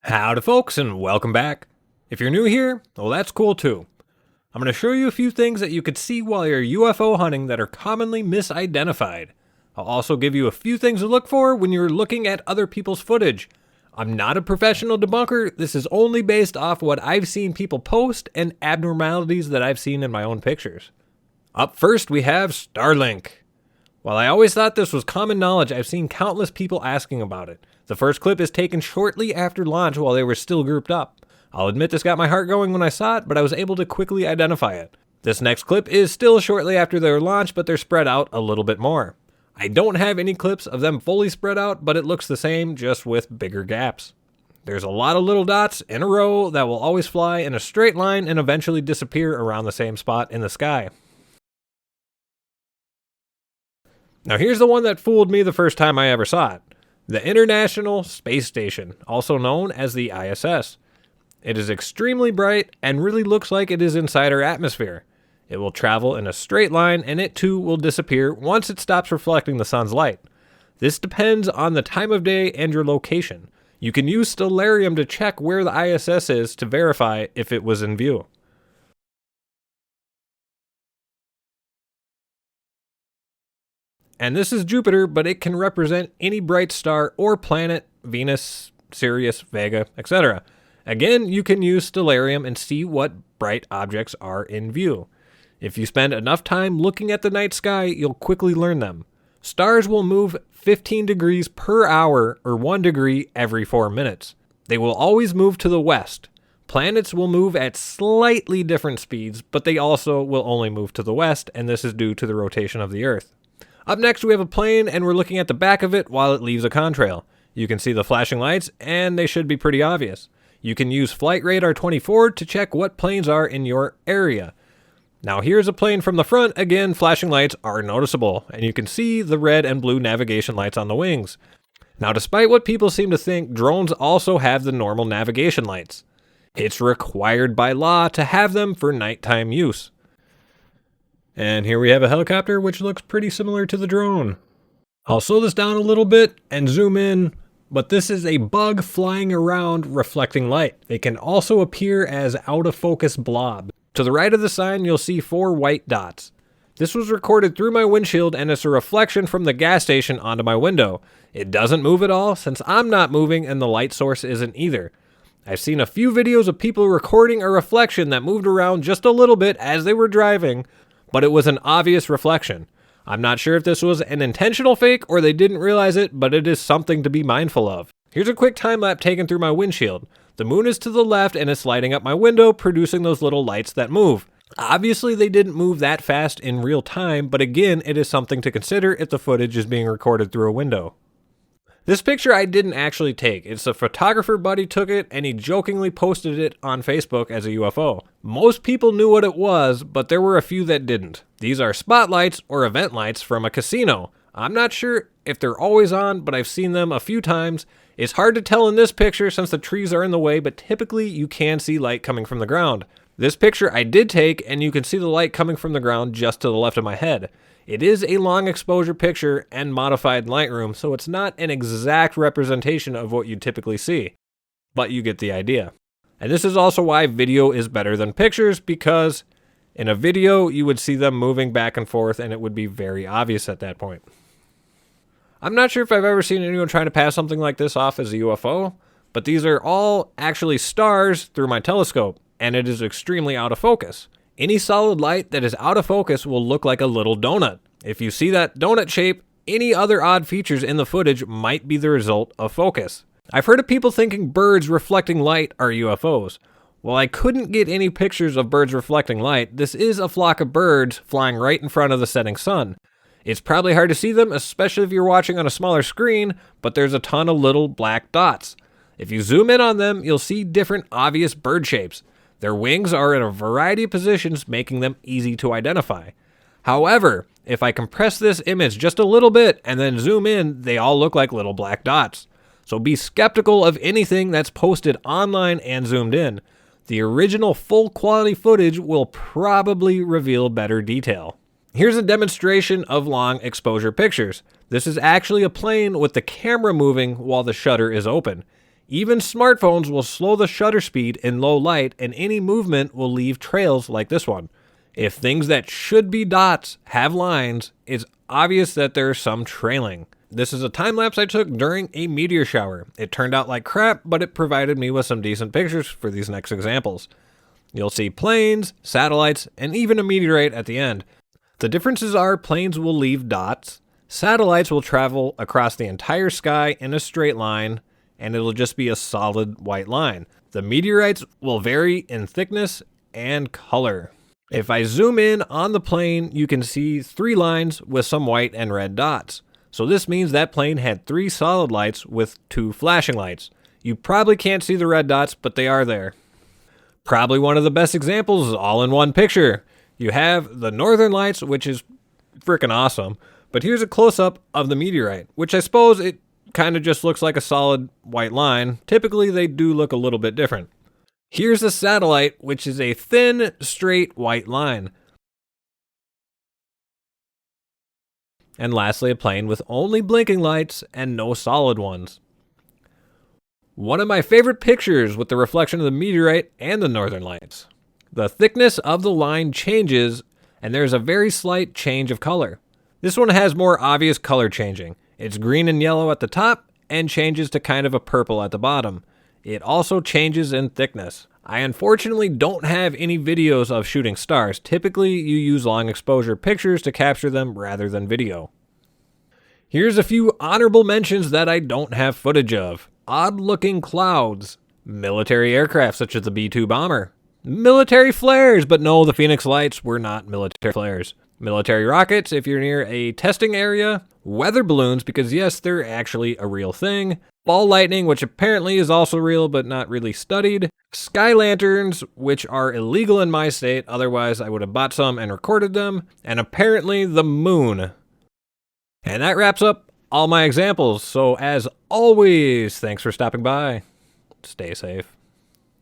Howdy folks, and welcome back. If you're new here, well, that's cool too. I'm going to show you a few things that you could see while you're UFO hunting that are commonly misidentified. I'll also give you a few things to look for when you're looking at other people's footage. I'm not a professional debunker, this is only based off what I've seen people post and abnormalities that I've seen in my own pictures. Up first we have Starlink. While I always thought this was common knowledge, I've seen countless people asking about it. The first clip is taken shortly after launch while they were still grouped up. I'll admit this got my heart going when I saw it, but I was able to quickly identify it. This next clip is still shortly after their launch, but they're spread out a little bit more. I don't have any clips of them fully spread out, but it looks the same, just with bigger gaps. There's a lot of little dots in a row that will always fly in a straight line and eventually disappear around the same spot in the sky. Now here's the one that fooled me the first time I ever saw it. The International Space Station, also known as the ISS. It is extremely bright and really looks like it is inside our atmosphere. It will travel in a straight line and it too will disappear once it stops reflecting the sun's light. This depends on the time of day and your location. You can use Stellarium to check where the ISS is to verify if it was in view. And this is Jupiter, but it can represent any bright star or planet, Venus, Sirius, Vega, etc. Again, you can use Stellarium and see what bright objects are in view. If you spend enough time looking at the night sky, you'll quickly learn them. Stars will move 15 degrees per hour or 1 degree every 4 minutes. They will always move to the west. Planets will move at slightly different speeds, but they also will only move to the west, and this is due to the rotation of the Earth. Up next, we have a plane, and we're looking at the back of it while it leaves a contrail. You can see the flashing lights, and they should be pretty obvious. You can use Flight Radar 24 to check what planes are in your area. Now here's a plane from the front. Again, flashing lights are noticeable, and you can see the red and blue navigation lights on the wings. Now, despite what people seem to think, drones also have the normal navigation lights. It's required by law to have them for nighttime use. And here we have a helicopter, which looks pretty similar to the drone. I'll slow this down a little bit and zoom in, but this is a bug flying around reflecting light. They can also appear as out-of-focus blob. To the right of the sign, you'll see 4 white dots. This was recorded through my windshield, and it's a reflection from the gas station onto my window. It doesn't move at all, since I'm not moving and the light source isn't either. I've seen a few videos of people recording a reflection that moved around just a little bit as they were driving, but it was an obvious reflection. I'm not sure if this was an intentional fake or they didn't realize it, but it is something to be mindful of. Here's a quick time lapse taken through my windshield. The moon is to the left and it's lighting up my window, producing those little lights that move. Obviously they didn't move that fast in real time, but again, it is something to consider if the footage is being recorded through a window. This picture I didn't actually take. It's a photographer buddy took it and he jokingly posted it on Facebook as a UFO. Most people knew what it was, but there were a few that didn't. These are spotlights or event lights from a casino. I'm not sure if they're always on, but I've seen them a few times. It's hard to tell in this picture since the trees are in the way, but typically you can see light coming from the ground. This picture I did take, and you can see the light coming from the ground just to the left of my head. It is a long exposure picture and modified Lightroom, so it's not an exact representation of what you typically see, but you get the idea. And this is also why video is better than pictures, because in a video you would see them moving back and forth and it would be very obvious at that point. I'm not sure if I've ever seen anyone trying to pass something like this off as a UFO, but these are all actually stars through my telescope, and it is extremely out of focus. Any solid light that is out of focus will look like a little donut. If you see that donut shape, any other odd features in the footage might be the result of focus. I've heard of people thinking birds reflecting light are UFOs. While I couldn't get any pictures of birds reflecting light, this is a flock of birds flying right in front of the setting sun. It's probably hard to see them, especially if you're watching on a smaller screen, but there's a ton of little black dots. If you zoom in on them, you'll see different obvious bird shapes. Their wings are in a variety of positions, making them easy to identify. However, if I compress this image just a little bit and then zoom in, they all look like little black dots. So be skeptical of anything that's posted online and zoomed in. The original full quality footage will probably reveal better detail. Here's a demonstration of long exposure pictures. This is actually a plane with the camera moving while the shutter is open. Even smartphones will slow the shutter speed in low light, and any movement will leave trails like this one. If things that should be dots have lines, it's obvious that there's some trailing. This is a time lapse I took during a meteor shower. It turned out like crap, but it provided me with some decent pictures for these next examples. You'll see planes, satellites, and even a meteorite at the end. The differences are planes will leave dots, satellites will travel across the entire sky in a straight line, and it'll just be a solid white line. The meteorites will vary in thickness and color. If I zoom in on the plane, you can see 3 lines with some white and red dots. So this means that plane had 3 solid lights with 2 flashing lights. You probably can't see the red dots, but they are there. Probably one of the best examples is all in one picture. You have the northern lights, which is freaking awesome. But here's a close-up of the meteorite, which I suppose it kind of just looks like a solid white line. Typically, they do look a little bit different. Here's a satellite, which is a thin, straight white line. And lastly, a plane with only blinking lights and no solid ones. One of my favorite pictures with the reflection of the meteorite and the northern lights. The thickness of the line changes, and there's a very slight change of color. This one has more obvious color changing. It's green and yellow at the top and changes to kind of a purple at the bottom. It also changes in thickness. I unfortunately don't have any videos of shooting stars. Typically, you use long exposure pictures to capture them rather than video. Here's a few honorable mentions that I don't have footage of. Odd-looking clouds. Military aircraft such as the B-2 bomber. Military flares, but no, the Phoenix Lights were not military flares. Military rockets if you're near a testing area. Weather balloons, because yes, they're actually a real thing. Ball lightning, which apparently is also real but not really studied. Sky lanterns, which are illegal in my state, otherwise I would have bought some and recorded them. And apparently the moon. And that wraps up all my examples. So as always, thanks for stopping by. Stay safe.